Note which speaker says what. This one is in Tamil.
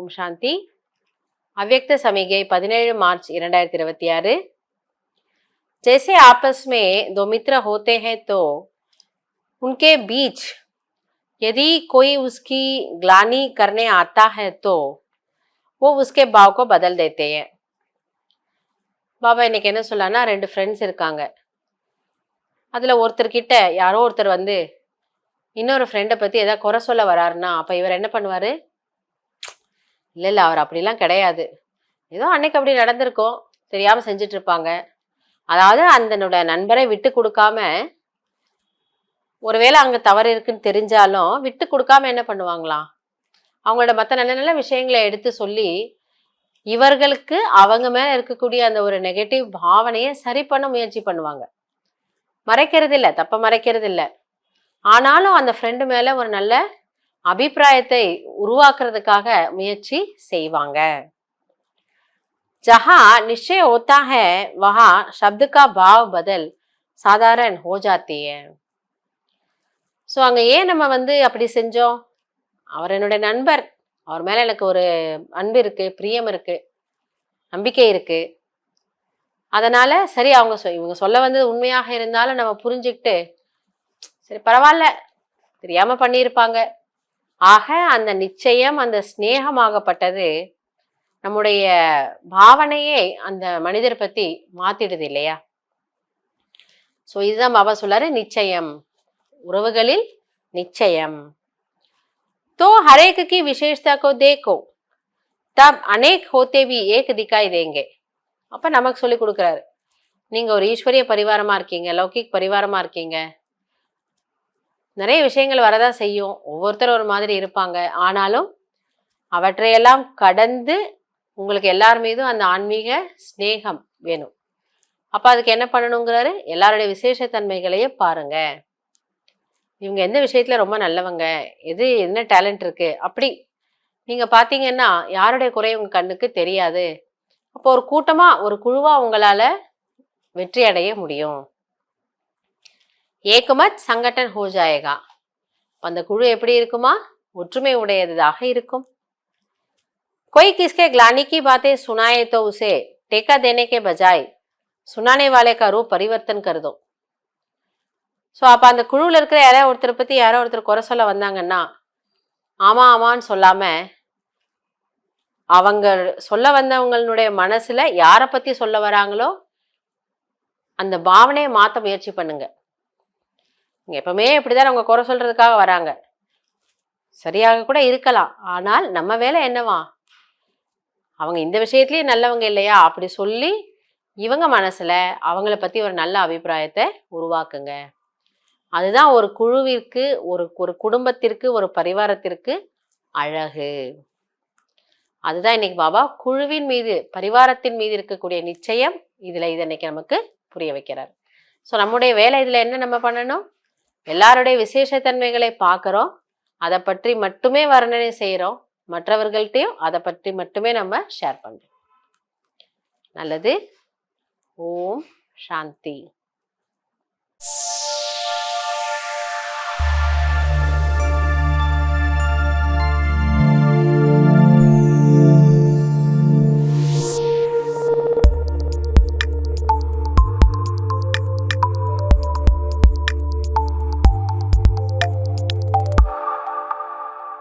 Speaker 1: ओम शांति। अव्यक्त समिगै 17 मार्च 2026। जैसे आपस में दो मित्र होते हैं तो उनके बीच यदि कोई उसकी ग्लानि करने आता है तो वो उसके भाव को बदल देते हैं। பாபா இன்னைக்கு என்ன சொல்லான்னா, 2 ஃப்ரெண்ட்ஸ் இருக்காங்க. அதில் ஒருத்தர்கிட்ட யாரோ ஒருத்தர் வந்து இன்னொரு ஃப்ரெண்டை பற்றி ஏதாவது குறை சொல்ல வராருன்னா, அப்போ இவர் என்ன பண்ணுவார்? இல்லை இல்லை, அவர் அப்படிலாம் கிடையாது, ஏதோ அன்னைக்கு அப்படி நடந்திருக்கோம், தெரியாமல் செஞ்சுட்டு இருப்பாங்க. அதாவது அந்தனோட நண்பரை விட்டு கொடுக்காம, ஒருவேளை அங்கே தவறு இருக்குன்னு தெரிஞ்சாலும் விட்டு கொடுக்காம என்ன பண்ணுவாங்களாம், அவங்களோட மற்ற நல்ல நல்ல விஷயங்களை எடுத்து சொல்லி இவர்களுக்கு அவங்க மேல இருக்கக்கூடிய அந்த ஒரு நெகட்டிவ் பாவனையை சரி பண்ண முயற்சி பண்ணுவாங்க. மறைக்கிறது இல்லை, தப்ப மறைக்கிறது இல்லை. ஆனாலும் அந்த ஃப்ரெண்டு மேல ஒரு நல்ல அபிப்பிராயத்தை உருவாக்குறதுக்காக முயற்சி செய்வாங்க. जहां निश्चय होता है वहां शब्द का भाव बदल साधारण हो जाती है. ஸோ அங்கே ஏன் நம்ம வந்து அப்படி செஞ்சோம்? அவர் என்னுடைய நண்பர், அவர் மேலே எனக்கு ஒரு அன்பு இருக்குது, பிரியம் இருக்குது, நம்பிக்கை இருக்குது. அதனால் சரி, அவங்க இவங்க சொல்ல வந்து உண்மையாக இருந்தாலும் நம்ம புரிஞ்சுக்கிட்டு சரி பரவாயில்ல, தெரியாமல் பண்ணியிருப்பாங்க. ஆக அந்த நிச்சயம், அந்த ஸ்நேகமாகப்பட்டது நம்முடைய பாவனையே அந்த மனிதர் பற்றி மாற்றிடுது இல்லையா? ஸோ இதுதான் பாபா சொல்லாரு, நிச்சயம், உறவுகளில் நிச்சயம். तो हर एक की विशेषता को देखो तब अनेक होते भी एक दिखाई देंगे. அப்ப நமக்கு சொல்லி கொடுக்குறாரு, நீங்க ஒரு ஈஸ்வரிய பரிவாரமா இருக்கீங்க, லௌகிக் பரிவாரமா இருக்கீங்க, நிறைய விஷயங்கள் வரதான் செய்யும், ஒவ்வொருத்தரும் ஒரு மாதிரி இருப்பாங்க. ஆனாலும் அவற்றையெல்லாம் கடந்து உங்களுக்கு எல்லார் மீதும் அந்த ஆன்மீக ஸ்நேகம் வேணும். அப்ப அதுக்கு என்ன பண்ணணுங்கிறாரு, எல்லாருடைய விசேஷத்தன்மைகளையும் பாருங்க. இவங்க எந்த விஷயத்துல ரொம்ப நல்லவங்க, எது என்ன டேலண்ட் இருக்கு, அப்படி நீங்க பாத்தீங்கன்னா யாருடைய குறை உங்க கண்ணுக்கு தெரியாது. அப்போ ஒரு கூட்டமா, ஒரு குழுவா உங்களால வெற்றி அடைய முடியும். ஏகமத் சங்கடன் ஹோ ஜாயேகா. அந்த குழு எப்படி இருக்குமா? ஒற்றுமை உடையதாக இருக்கும். कोई किसके ग्लानि की बातें सुनाए तो उसे टेका देने के बजाय सुनाने वाले का रूप परिवर्तन कर दो. ஸோ அப்போ அந்த குழுவில் இருக்கிற யாராவது ஒருத்தரை பற்றி யாரோ ஒருத்தர் குறை சொல்ல வந்தாங்கன்னா, ஆமாம் ஆமான்னு சொல்லாமல் அவங்க சொல்ல வந்தவங்களுடைய மனசில் யாரை பற்றி சொல்ல வராங்களோ அந்த பாவனையை மாற்ற முயற்சி பண்ணுங்க. இங்கே எப்பவுமே இப்படிதான் அவங்க குறை சொல்கிறதுக்காக வராங்க, சரியாக கூட இருக்கலாம். ஆனால் நம்ம வேலை என்னவா, அவங்க இந்த விஷயத்துலேயே நல்லவங்க இல்லையா அப்படி சொல்லி இவங்க மனசில் அவங்கள பற்றி ஒரு நல்ல அபிப்பிராயத்தை உருவாக்குங்க. அதுதான் ஒரு குழுவிற்கு, ஒரு குடும்பத்திற்கு, ஒரு பரிவாரத்திற்கு அழகு. அதுதான் இன்னைக்கு பாபா குழுவின் மீது, பரிவாரத்தின் மீது இருக்கக்கூடிய நிச்சயம், இதில் இதை இன்னைக்கு நமக்கு புரிய வைக்கிறார். ஸோ நம்முடைய வேலை இதில் என்ன நம்ம பண்ணணும், எல்லாருடைய விசேஷத்தன்மைகளை பார்க்குறோம், அதை பற்றி மட்டுமே வர்ணனை செய்கிறோம், மற்றவர்கள்ட்டையும் அதை பற்றி மட்டுமே நம்ம ஷேர் பண்ணுறோம். நல்லது. ஓம் சாந்தி.